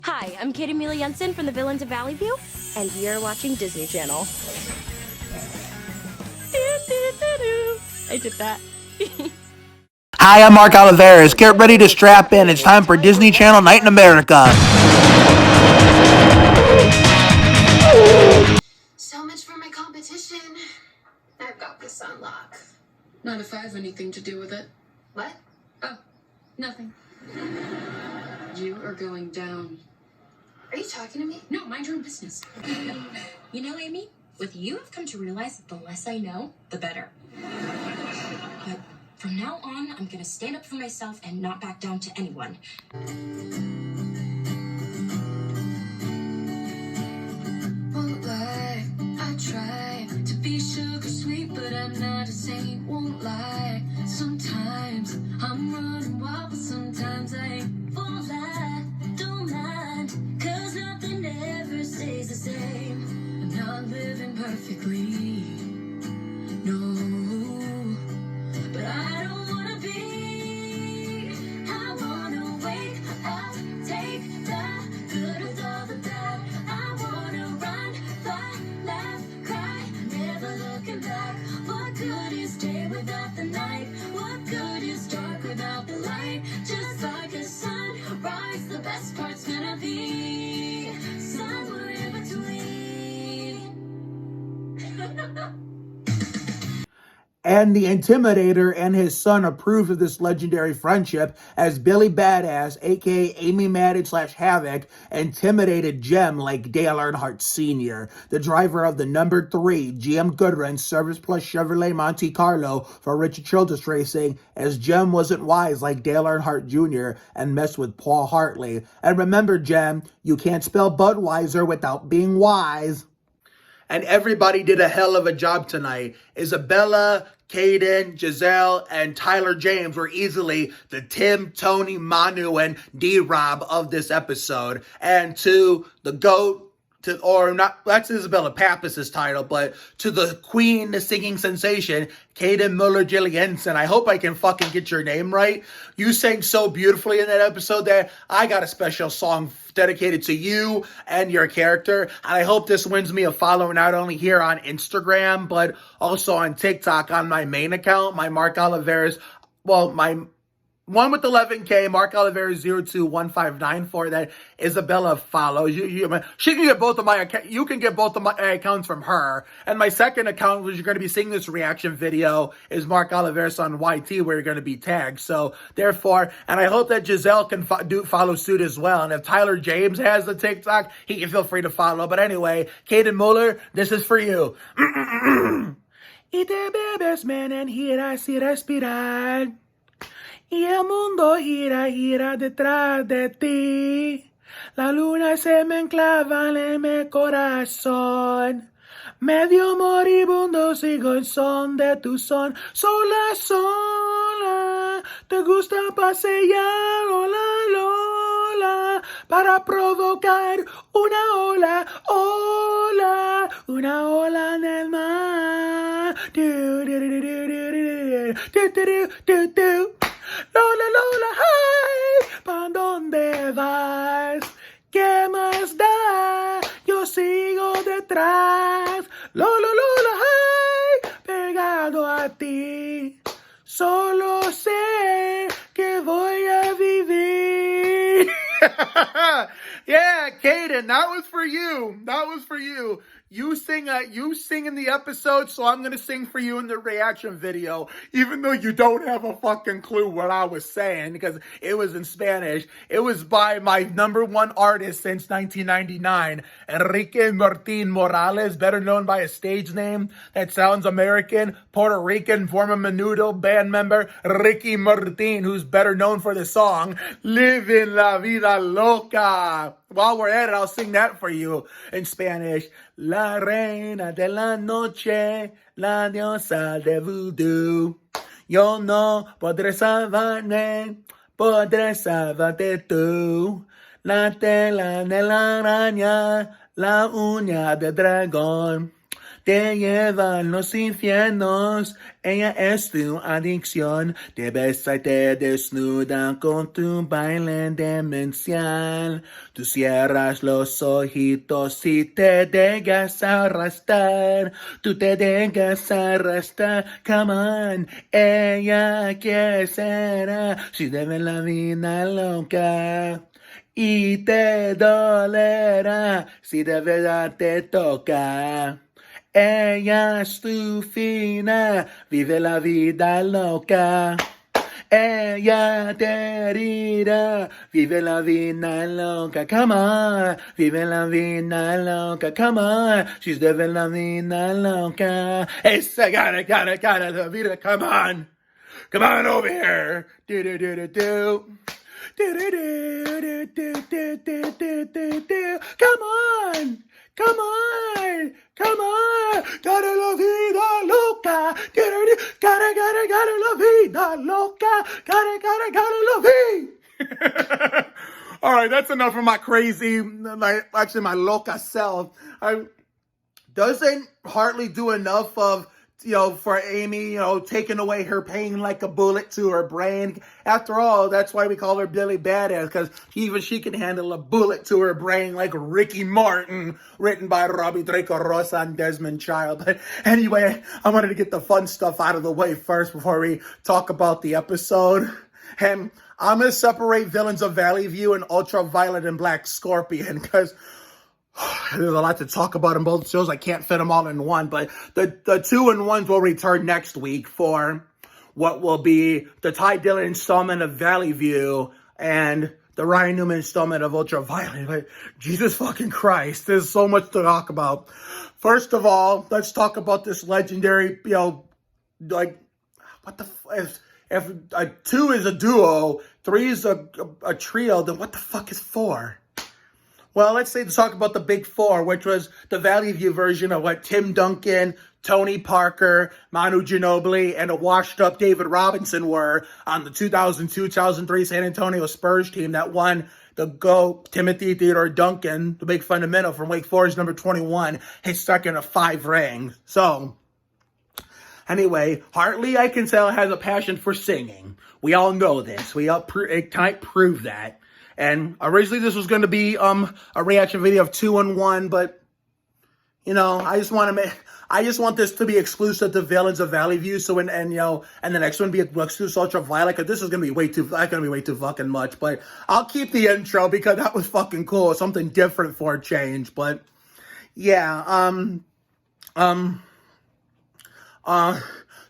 Hi, I'm Kaden Jensen from the Villains of Valley View, and you're watching Disney Channel. I did that. Hi, I'm Mark Oliveras. Get ready to strap in. It's time for Disney Channel Night in America. So much for my competition. I've got this on lock. Not if I have anything to do with it. What? Oh, nothing. You are going down. Are you talking to me? No, mind your own business. You know, Amy, with you, I've come to realize that the less I know, the better. But from now on, I'm gonna stand up for myself and not back down to anyone. Won't lie, I try to be sugar sweet, but I'm not a saint. Won't lie, sometimes I'm running wild, but sometimes I ain't. Won't lie, don't mind, 'cause nothing ever stays the same. I'm not living perfectly, no, but I don't wanna be. I wanna wake up, take the good with all the bad. I wanna run, fly, laugh, cry, never looking back. What good is day without the night? What good is dark without the light? Just like a sunrise, the best part's gonna be somewhere in between. And the Intimidator and his son approved of this legendary friendship as Billy Badass, aka Amy Madden / Havoc, intimidated Jem like Dale Earnhardt Sr., the driver of the number 3 GM Goodrun Service Plus Chevrolet Monte Carlo for Richard Childress Racing, as Jem wasn't wise like Dale Earnhardt Jr. and messed with Paul Hartley. And remember, Jem, you can't spell Budweiser without being wise. And everybody did a hell of a job tonight. Isabella, Kaden, Giselle, and Tyler James were easily the Tim, Tony, Manu, and D-Rob of this episode. And to the GOAT, that's Isabella Pappas's title, but to the queen, the singing sensation, Kaden Muller-Jillianson. I hope I can fucking get your name right. You sang so beautifully in that episode that I got a special song dedicated to you and your character. And I hope this wins me a follow not only here on Instagram, but also on TikTok on my main account, my Mark Oliveras, my one with 11K, Mark Oliveras 021594 that Isabella follows. She can get both of my accounts. You can get both of my accounts from her. And my second account, which you're going to be seeing this reaction video, is Mark Oliveras on YT, where you're going to be tagged. So therefore, and I hope that Giselle can follow suit as well. And if Tyler James has the TikTok, he can feel free to follow. But anyway, Kaden Muller, this is for you. Y te bebes, men, and giras y respirar. Y el mundo gira, gira detrás de ti. La luna se me enclava en mi corazón. Medio moribundo sigo el son de tu son. Sola, sola, te gusta pasear, hola, lola, para provocar una ola, ola, una ola en el mar. Du, du, du, du, du, du, du, du, du, du. Lola, Lola, hi, ¿pa' dónde vas? ¿Qué más da? Yo sigo detrás. Lola, Lola, hi, pegado a ti. Solo sé que voy a vivir. Yeah, Kaden, that was for you. That was for you. You sing in the episode, so I'm going to sing for you in the reaction video, even though you don't have a fucking clue what I was saying, because it was in Spanish. It was by my number 1 artist since 1999, Enrique Martin Morales, better known by a stage name that sounds American, Puerto Rican, former Menudo band member, Ricky Martin, who's better known for the song, Living La Vida Loca. While we're at it, I'll sing that for you in Spanish. La reina de la noche, la diosa de voodoo. Yo no podré salvarme, podré salvarte tú. La tela de la araña, la uña de dragón. te lleva a los infiernos. Ella es tu adicción, te besa y te desnuda con tu baile demencial. Tú cierras los ojitos y te dejas arrastrar. Tú te dejas arrastrar, come on. Ella que será, si debe la vida loca. Y te dolerá si de verdad te toca. Ella es tu fina, vive la vida loca. Ella te herirá, vive la vida loca, come on. Vive la vida loca, come on. She's living la vida loca. Esa gotta, la vida, come on. Come on over here. Do. Come on. Gotta la vida loca. Gotta la vida loca. Gotta la vida. All right, that's enough of my crazy, my loca self. Doesn't Hartley do enough of, for Amy, taking away her pain like a bullet to her brain? After all, that's why we call her Billy Badass, because even she can handle a bullet to her brain like Ricky Martin, written by Robbie Draco Rosa and Desmond Child. But anyway, I wanted to get the fun stuff out of the way first before we talk about the episode. And I'm going to separate Villains of Valley View and Ultraviolet and Black Scorpion, because there's a lot to talk about in both shows. I can't fit them all in one, but the 2-in-1s will return next week for what will be the Ty Dillon installment of Valley View and the Ryan Newman installment of Ultraviolet. But Jesus fucking Christ, there's so much to talk about. First of all, let's talk about this legendary, what the if 2 is a duo, 3 is a trio, then what the fuck is 4? Well, let's talk about the big 4, which was the Valley View version of what Tim Duncan, Tony Parker, Manu Ginobili, and a washed-up David Robinson were on the 2002-2003 San Antonio Spurs team that won the GOAT, Timothy Theodore Duncan, the big fundamental from Wake Forest, number 21, his second of 5 rings. So, anyway, Hartley, I can tell, has a passion for singing. We all know this. It can't prove that. And originally this was going to be a reaction video of 2-in-1, but I just want this to be exclusive to Villains of Valley View. So and the next one be exclusive to Ultraviolet, because this is going to be way too fucking much. But I'll keep the intro because that was fucking cool. Something different for a change. But yeah, so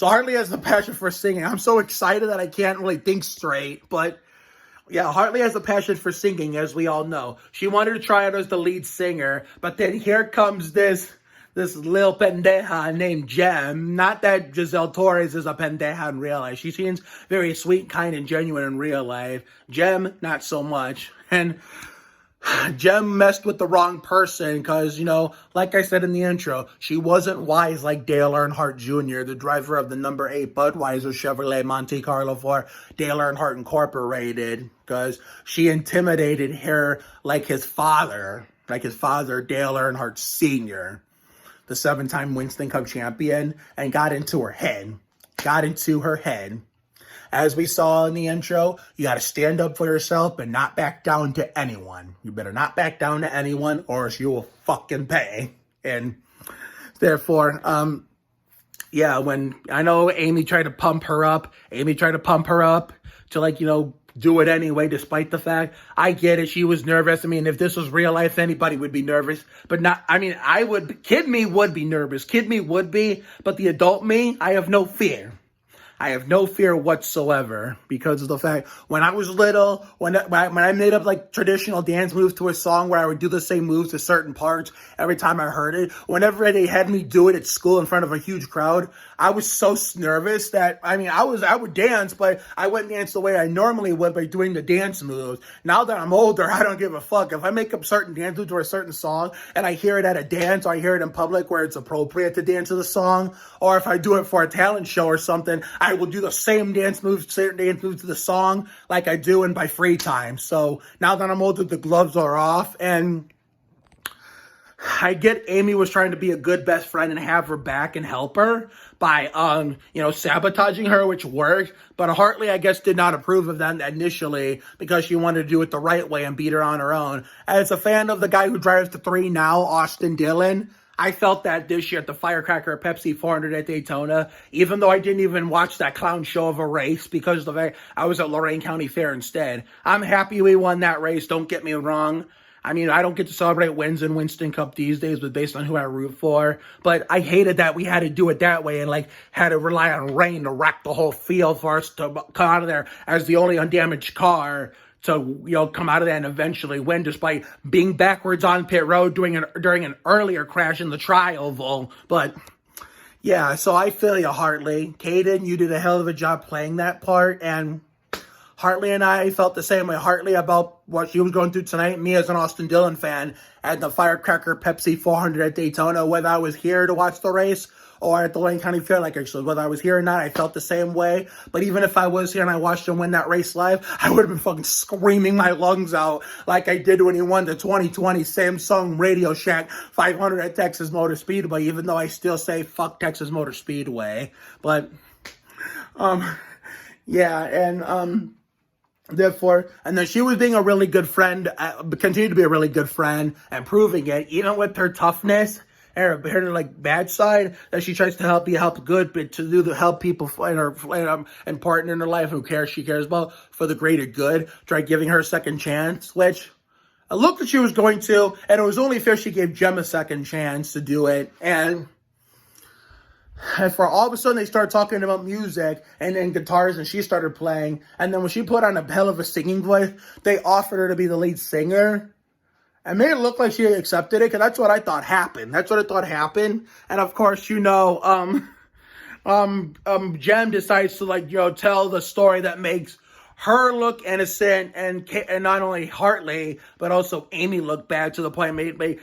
Hartley has the passion for singing. I'm so excited that I can't really think straight, but yeah, Hartley has a passion for singing, as we all know. She wanted to try out as the lead singer, but then here comes this little pendeja named Jem. Not that Giselle Torres is a pendeja in real life. She seems very sweet, kind, and genuine in real life. Jem, not so much. And Jem messed with the wrong person because, like I said in the intro, she wasn't wise like Dale Earnhardt Jr., the driver of the number 8 Budweiser Chevrolet Monte Carlo for Dale Earnhardt Incorporated, because she intimidated her like his father, Dale Earnhardt Sr., the 7-time Winston Cup champion, and got into her head. As we saw in the intro, you got to stand up for yourself and not back down to anyone. You better not back down to anyone, or else you will fucking pay. And therefore, when I know Amy tried to pump her up to do it anyway, despite the fact, I get it, she was nervous. I mean, if this was real life, anybody would be nervous, but kid me would be nervous. Kid me would be, but the adult me, I have no fear. I have no fear whatsoever because of the fact when I was little, when I made up traditional dance moves to a song where I would do the same moves to certain parts every time I heard it, whenever they had me do it at school in front of a huge crowd, I was so nervous that, I would dance, but I wouldn't dance the way I normally would by doing the dance moves. Now that I'm older, I don't give a fuck. If I make up certain dance moves to a certain song and I hear it at a dance or I hear it in public where it's appropriate to dance to the song, or if I do it for a talent show or something, I will do the same dance moves to the song like I do in my free time. So now that I'm older, the gloves are off, and I get Amy was trying to be a good best friend and have her back and help her by, sabotaging her, which worked. But Hartley, I guess, did not approve of that initially because she wanted to do it the right way and beat her on her own. As a fan of the guy who drives the 3 now, Austin Dillon, I felt that this year at the Firecracker Pepsi 400 at Daytona, even though I didn't even watch that clown show of a race because of the fact I was at Lorain County Fair instead. I'm happy we won that race, don't get me wrong. I mean, I don't get to celebrate wins in Winston Cup these days, but based on who I root for. But I hated that we had to do it that way and, had to rely on rain to wreck the whole field for us to come out of there as the only undamaged car to, come out of that and eventually win despite being backwards on pit road during an earlier crash in the tri-oval. But, yeah, so I feel you, Hartley. Kaden, you did a hell of a job playing that part, and Hartley and I felt the same way. Hartley about what she was going through tonight. Me as an Austin Dillon fan at the Firecracker Pepsi 400 at Daytona, whether I was here to watch the race or at the Lorain County Fair, whether I was here or not, I felt the same way. But even if I was here and I watched him win that race live, I would have been fucking screaming my lungs out like I did when he won the 2020 Samsung Radio Shack 500 at Texas Motor Speedway, even though I still say fuck Texas Motor Speedway. But, therefore, and then she was being a really good friend, continued to be a really good friend, and proving it, even with her toughness and her bad side, that she tries to help good, but to help people in her and partner in her life who she cares about for the greater good. Try giving her a second chance, which it looked like she was going to, and it was only fair she gave Jem a second chance to do it, and for all of a sudden, they started talking about music and guitars, and she started playing. And then when she put on a hell of a singing voice, they offered her to be the lead singer. And made it look like she accepted it, because that's what I thought happened. And of course, Jem decides to, tell the story that makes her look innocent, and not only Hartley, but also Amy look bad to the point not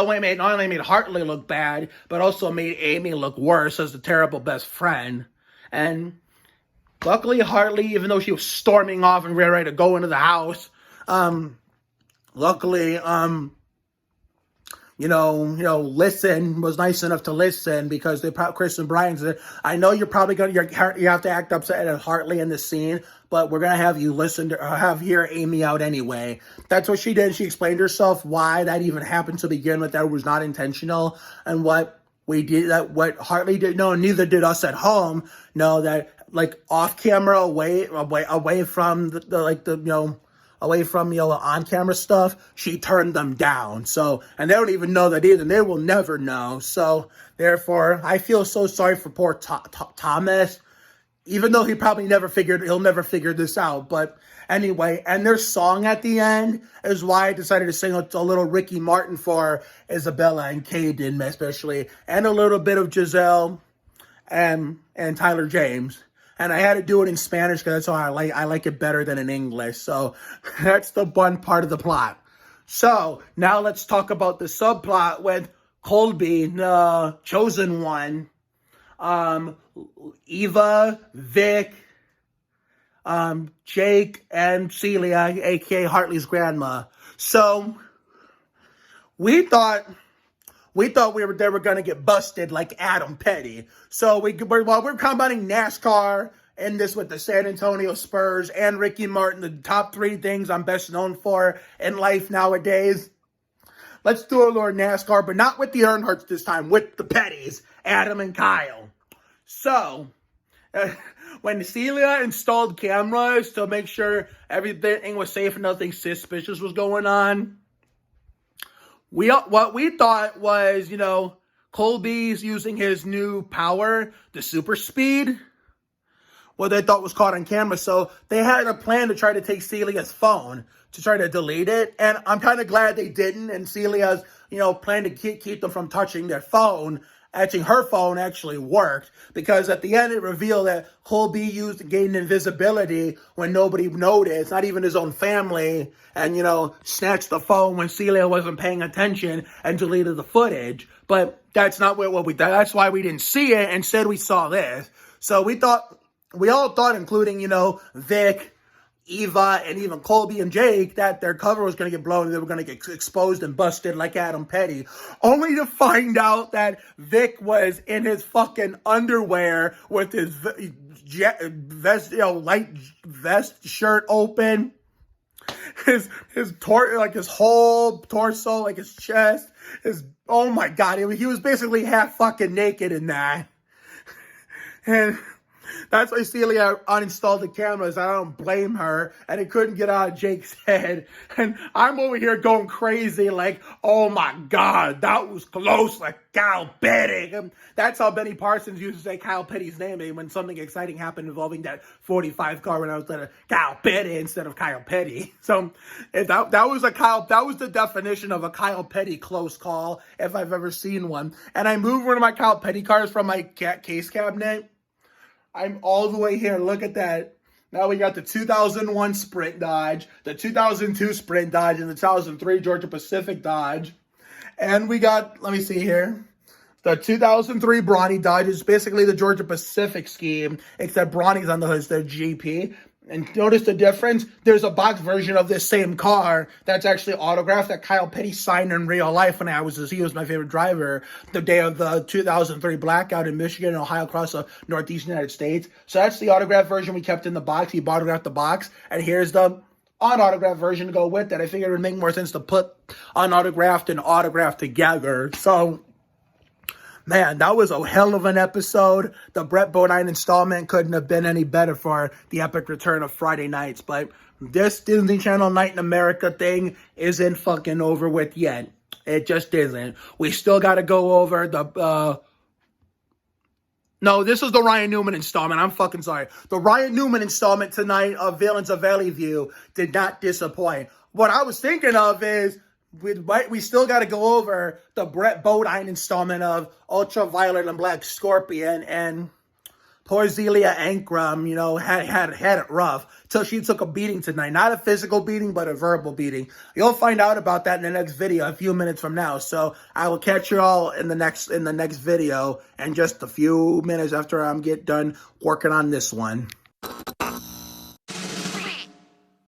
only made Hartley look bad, but also made Amy look worse as the terrible best friend. And luckily, Hartley, even though she was storming off and ready to go into the house, was nice enough to listen, because Chris and Brian said, I know you're probably you have to act upset at Hartley in this scene, but we're going to have you hear Amy out anyway. That's what she did. She explained herself why that even happened to begin with, that it was not intentional, and what Hartley didn't know, and neither did us at home, know that, off camera, away from away from, on-camera stuff, she turned them down. So, and they don't even know that either. They will never know. So, therefore, I feel so sorry for poor Tomas, even though he'll never figure this out. But anyway, and their song at the end is why I decided to sing a little Ricky Martin for Isabella and Kaden, especially, and a little bit of Giselle and Tyler James. And I had to do it in Spanish because that's how I like it better than in English. So that's the one part of the plot. So now let's talk about the subplot with Colby, the chosen one, Eva, Vic, Jake, and Celia, aka Hartley's grandma. So we thought they were going to get busted like Adam Petty. So we're combining NASCAR and this with the San Antonio Spurs and Ricky Martin, the top 3 things I'm best known for in life nowadays. Let's do a little NASCAR, but not with the Earnhardts this time, with the Pettys, Adam and Kyle. So, when Celia installed cameras to make sure everything was safe and nothing suspicious was going on, what we thought was, Colbys using his new power, the super speed, what they thought was caught on camera. So they had a plan to try to take Celia's phone to try to delete it. And I'm kind of glad they didn't. And Celia's, plan to keep them from touching their phone. Actually, her phone actually worked, because at the end it revealed that Colby used to gain invisibility when nobody noticed, not even his own family, and, snatched the phone when Celia wasn't paying attention and deleted the footage. But that's not what we thought. That's why we didn't see it. Instead, we saw this. So we all thought, including, Vic, Eva and even Colby and Jake that their cover was going to get blown and they were going to get exposed and busted like Adam Petty, only to find out that Vic was in his fucking underwear with his vest, light vest shirt open, his whole torso, like his chest, oh my God, he was basically half fucking naked in that. And that's why Celia uninstalled the cameras. I don't blame her. And it couldn't get out of Jake's head. And I'm over here going crazy like, oh my God, that was close, like Kyle Petty. And that's how Benny Parsons used to say Kyle Petty's name when something exciting happened involving that 45 car when I was like Kyle Petty instead of Kyle Petty. So if that was the definition of a Kyle Petty close call if I've ever seen one. And I moved one of my Kyle Petty cars from my case cabinet. I'm all the way here. Look at that. Now we got the 2001 Sprint Dodge, the 2002 Sprint Dodge, and the 2003 Georgia Pacific Dodge. And we got, let me see here, the 2003 Bronny Dodge is basically the Georgia Pacific scheme, except Bronny's on the hood, their GP. And notice the difference? There's a box version of this same car that's actually autographed that Kyle Petty signed in real life when he was my favorite driver the day of the 2003 blackout in Michigan and Ohio across the Northeast United States. So that's the autographed version we kept in the box. He autographed the box. And here's the unautographed version to go with it. I figured it would make more sense to put unautographed and autographed together. So, man, that was a hell of an episode. The Brett Bodine installment couldn't have been any better for the epic return of Friday nights. But this Disney Channel Night in America thing isn't fucking over with yet. It just isn't. We still got to go over the... No, this is the Ryan Newman installment. I'm fucking sorry. The Ryan Newman installment tonight of Villains of Valley View did not disappoint. What I was thinking of is... We still got to go over the Brett Bodine installment of Ultraviolet and Black Scorpion, and poor Zelia Ankrum, had it rough till she took a beating tonight. Not a physical beating, but a verbal beating. You'll find out about that in the next video a few minutes from now. So I will catch you all in the next video in just a few minutes after I'm get done working on this one.